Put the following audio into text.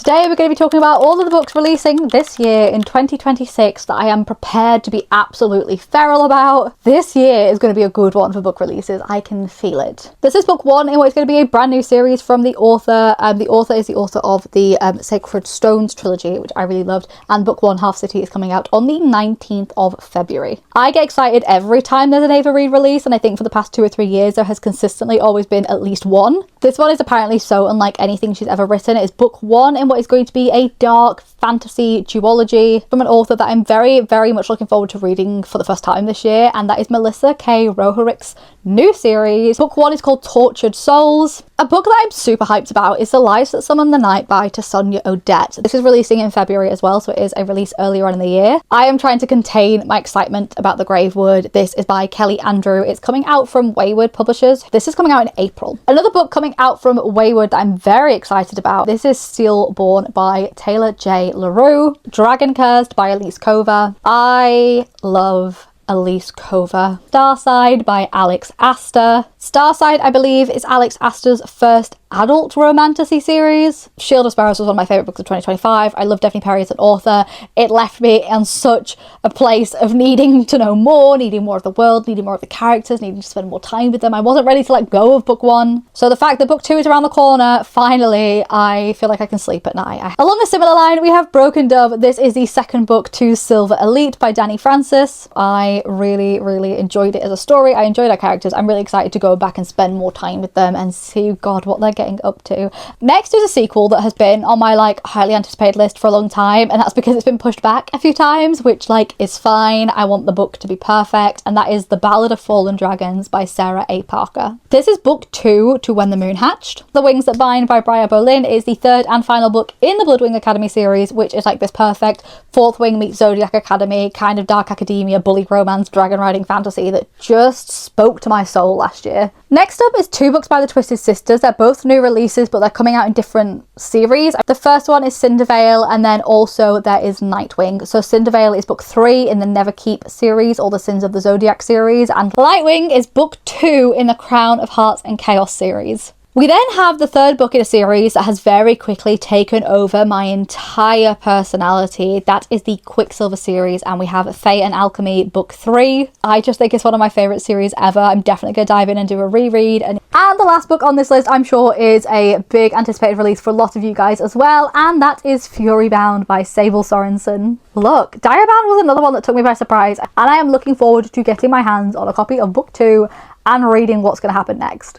Today we're going to be talking about all of the books releasing this year in 2026 that I am prepared to be absolutely feral about. This year is going to be a good one for book releases. I can feel it. This is book one in what is going to be a brand new series from the author. The author is the author of the Sacred Stones trilogy, which I really loved, and book one, Half City, is coming out on the 19th of February. I get excited every time there's an Ava Reid release, and I think for the past 2 or 3 years there has consistently always been at least one. This one is apparently so unlike anything she's ever written. It is book one in what is going to be a dark fantasy duology from an author that I'm very, very much looking forward to reading for the first time this year, and that is Melissa K. Roharich's new series. Book one is called Tortured Souls. A book that I'm super hyped about is The Lives That Summon the Night by Sonia Odette. This is releasing in February as well, so it is a release earlier on in the year. I am trying to contain my excitement about The Gravewood. This is by Kelly Andrew. It's coming out from Wayward Publishers. This is coming out in April. Another book coming out from Wayward that I'm very excited about. This is Steelborn by Taylor J. LaRue. Dragon Cursed by Elise Cover. I love Elise Cover. Starside by Alex Astor. Starside, I believe, is Alex Astor's first adult romantasy series. Shield of Sparrows was one of my favourite books of 2025. I love Daphne Perry as an author. It left me on such a place of needing to know more, needing more of the world, needing more of the characters, needing to spend more time with them. I wasn't ready to let go of book one. So the fact that book two is around the corner, finally, I feel like I can sleep at night. Along a similar line, we have Broken Dove. This is the second book to Silver Elite by Danny Francis. I really, really enjoyed it as a story. I enjoyed our characters. I'm really excited to go back and spend more time with them and see, God, what they're getting up to. Next is a sequel that has been on my highly anticipated list for a long time, and that's because it's been pushed back a few times, which is fine. I want the book to be perfect, and that is The Ballad of Fallen Dragons by Sarah A. Parker. This is book two to When the Moon Hatched. The Wings That Bind by Briar Bolin is the third and final book in the Bloodwing Academy series, which is this perfect Fourth Wing meets Zodiac Academy kind of dark academia, bully romance, dragon riding fantasy that just spoke to my soul last year. Next up is two books by the Twisted Sisters. They're both new releases, but they're coming out in different series. The first one is Cindervale, and then also there is Nightwing. So Cindervale is book 3 in the Neverkeep series, or the Sins of the Zodiac series, and Nightwing is book 2 in the Crown of Hearts and Chaos series. We then have the third book in a series that has very quickly taken over my entire personality. That is the Quicksilver series, and we have Fate and Alchemy book 3. I just think it's one of my favourite series ever. I'm definitely going to dive in and do a reread. And the last book on this list, I'm sure, is a big anticipated release for a lot of you guys as well, and that is Furybound by Sable Sorensen. Look, Diabound was another one that took me by surprise, and I am looking forward to getting my hands on a copy of book 2 and reading what's going to happen next.